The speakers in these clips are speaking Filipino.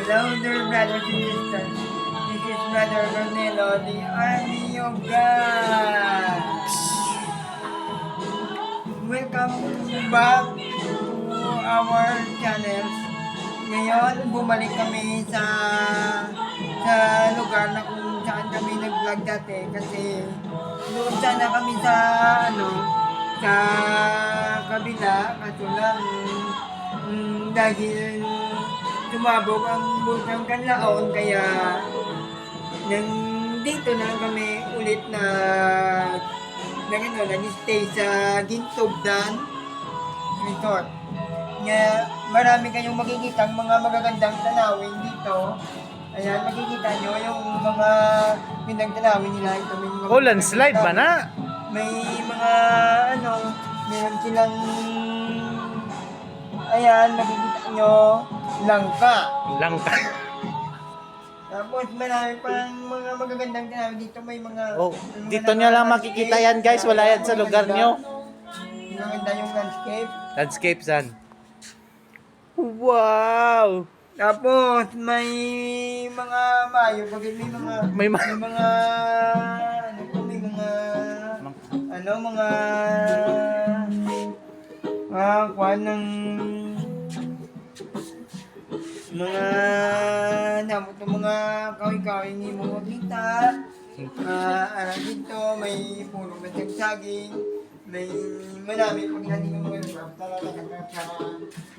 Hello there, brothers and sisters. This is Brother Cornelo, the Army of God. Welcome back to our channel. Ngayon, bumalik kami sa lugar na kung saan kami nag-vlog dati kasi doon sana kami sa sa kabila kaso lang dahil tumabog ang Bulkang Kanlaon kaya dito na lang kami ulit nag-stay sa Gintubdan Resort. Nga marami kayong makikita ang mga magagandang tanawin dito. Ayan, makikita nyo yung mga gandang tanawin nila. Ito, may mga landslide ba na? May mga meron silang ayan, makikita nyo langka. Langka. Tapos marami pang mga magagandang tanawin dito. May mga Dito nyo lang makikita yan guys. Wala yan sa lugar nyo. Maganda yung landscape. Landscape san? Wow! Tapos may mga mayo, bakit may mga May mga kuwan ng mga namot ng mga kawi-kawi ni mo makita. Dito may puno na saging. May marami pag natin yung mga grab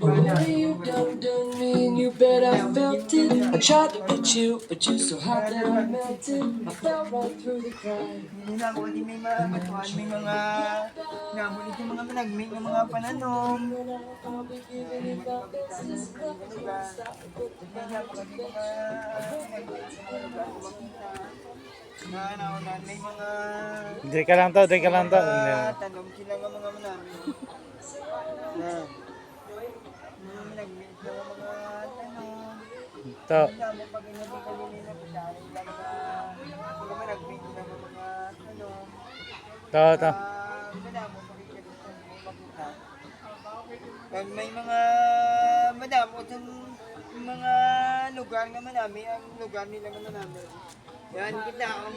What you don't mean you bet I felt it. I tried to put you, but you so hot that I melted. I fell right through the crowd. Hindi na ako kasi may mga batuan, may mga nabulit yung mga managmig ng mga pananom. I'll be giving it my best. This club is gonna stop and put the Hindi na ako kasi mga may mga Dre ka lang to, dre ka lang to. tanom sila ng mga manami. Yan. Mga managmig ng mga tanom. To. Hindi mo pag hindi ka nila pagkain lang mga managmig ng mga tanom. To. Madamo makikita makita. Pag may mga madamo yung mga lugar naman namin, ang lugar nila naman namin. Yan, kita ang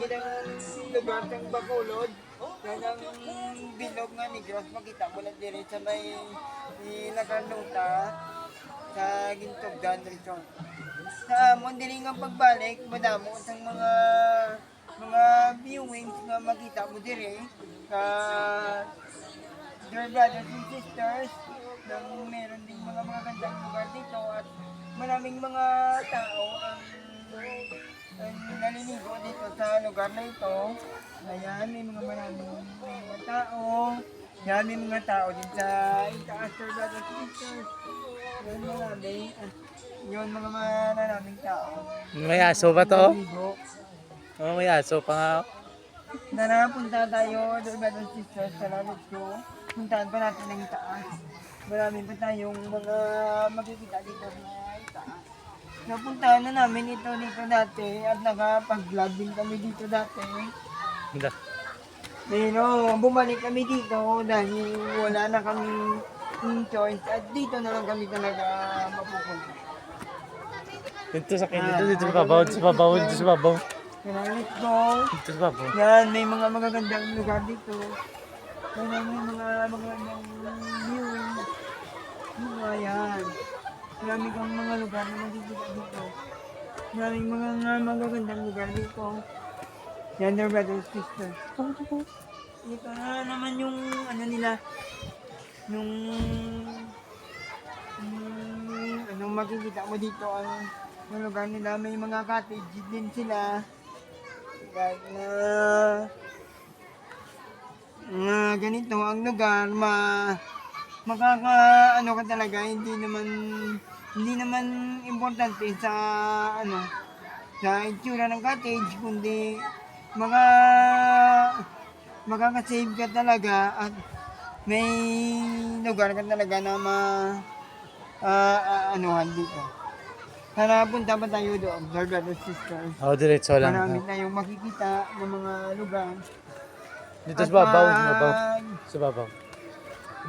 lugar ng Bacolod. Yan ang bilog nga ni Gross. Makita mo lang din sa may nakaluta sa Gintubdan Resort. Sa Mondiling ang pagbalik, madamo sa mga viewings na makita mo dire sa dear brothers and sisters nang meron din mga gandang lugar dito at maraming mga tao ang naliligo dito sa lugar na ito. Ayan, may mga tao. Yan, may mga tao din sa itaas dear brothers and sisters. Yan marami. Yun mga maraming tao. May aso ba to? Naliligo. Oh, may aso pa nga. Tara, punta tayo, dear brothers and sisters, sa Lalit ko. Puntahan pa natin ang itaas. Marami pa tayong mga makikita dito na itaas. Napuntahan na namin ito dito dati at nakapag-vlog din kami dito dati. Pero bumalik kami dito dahil wala na kami choice at dito na lang kami talaga mapupunta. Dito sa dito sa babaw, dito sa babaw, dito sa babaw. Kaya let's go. Dito sa babaw. Yan, may mga magagandang lugar dito. May mga magagandang viewing. Yan. Marami kang mga lugar na magigita dito. Maraming mga magagandang lugar dito. Yan, their brothers and sisters. Ito na naman yung nila. Yung makikita mo dito ang lugar nila. May mga cottage din sila. Kahit na ganito ang lugar, ka talaga, hindi naman importante sa itsura ng cottage, kundi makaka-save ka talaga at may lugar ka talaga na dito. Sana punta pa tayo doon, dear brothers and sisters. Diretso lang. Marami tayong makikita ng mga lugar. Dito sa babaw, sa babaw.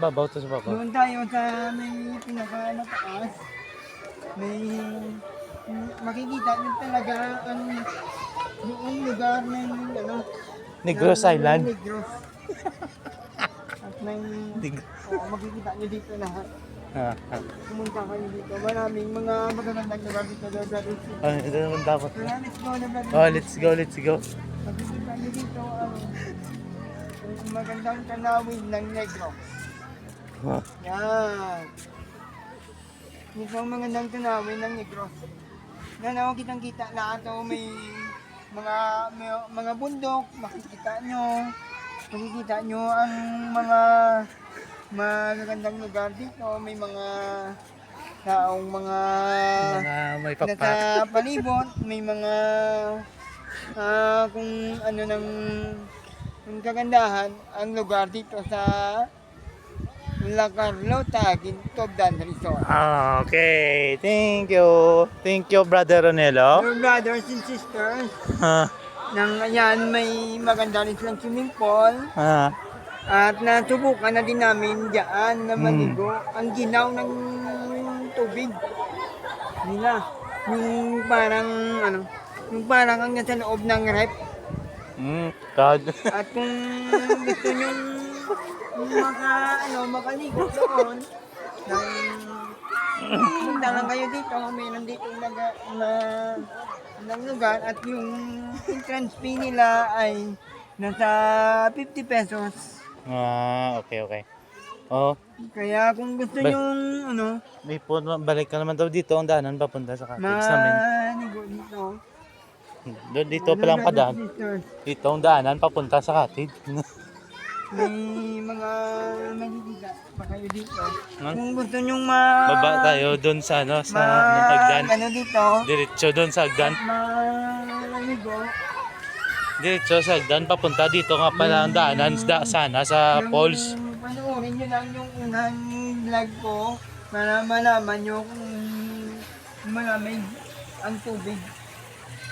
Babaw to sa babaw. Doon tayo sa may pinakamataas. May makikita nyo talaga ang buong lugar ng ano, Negros ng Island. Negros. At may, makikita nyo dito lahat. Pumunta kayo dito. Maraming mga magagandang lugar dito. Ito naman dapat. Kaya let's go na brother. Oh, let's go, let's go. Makikita nyo dito ang magandang tanawin ng Negros. Yan. Ito ang magandang tanawin ng Negros. Yan ako kitang-kita na ito may mga bundok, makikita nyo ang mga magagandang lugar dito, may mga taong mga May nasa palibot, may mga kung ano ng kagandahan ang lugar dito sa La Carlota, Gintobdan Resort. Okay, thank you. Thank you, Brother Ronelo. Your brothers and sisters, Ah, nang ayan may maganda rin silang swimming pool. ah, At nasubukan na din namin diyan na maligo. Ang ginaw ng tubig nila. Yung parang ang nasa loob ng rep. God. At kung gusto nyo makaligo doon, punta lang kayo dito. Mayroon dito ng lugar at yung entrance fee nila ay nasa 50 pesos. Okay, okay. Oh, Kaya kung gusto Ba- nyo may balik ka naman daw dito ang daanan papunta sa cottage namin. manigo dito. Doon dito pa lang padaan. Dito ang daanan papunta sa cottage. May mga makikita pa kayo dito. Huh? Kung gusto nyo Baba tayo doon sa sa hagdan. dito, Diretso doon sa hagdan. manigo. Diretso sa hagdan papunta dito nga pala ang daanan sana sa falls. Panoorin nyo lang yung unang vlog ko para malaman nyo kung malamig ang tubig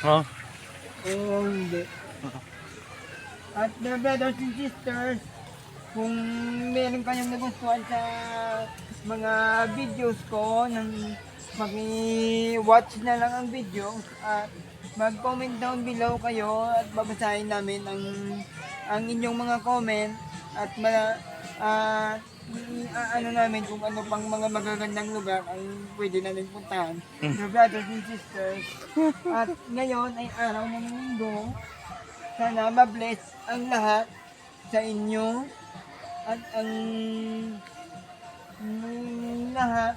Oh. o hindi. At the brothers and sisters, kung meron kayong nagustuhan sa mga videos ko, maki-watch na lang ang video at mag-comment down below kayo at babasahin namin ang inyong mga comment at ano namin kung ano pang mga magagandang lugar ang pwede namin puntahan. The brothers and sisters. At ngayon ay araw ng linggo. Sana ma-bless ang lahat sa inyo at ang lahat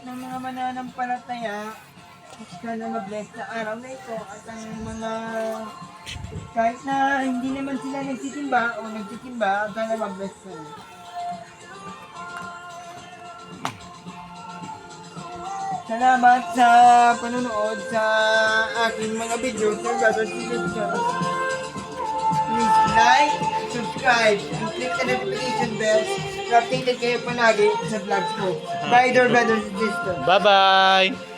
ng mga mananampalataya. Sana ma-bless sa araw na ito at ang mga kahit na hindi naman sila nagtitimba o nagtitimba, sana ma-bless sila. Salamat sa panonood sa aking mga videos ng Brothers and Sisters. Please like, subscribe, and click the notification bell para updated kayo palagi sa vlogs ko. Bye, dear Brothers and Sisters. Bye-bye.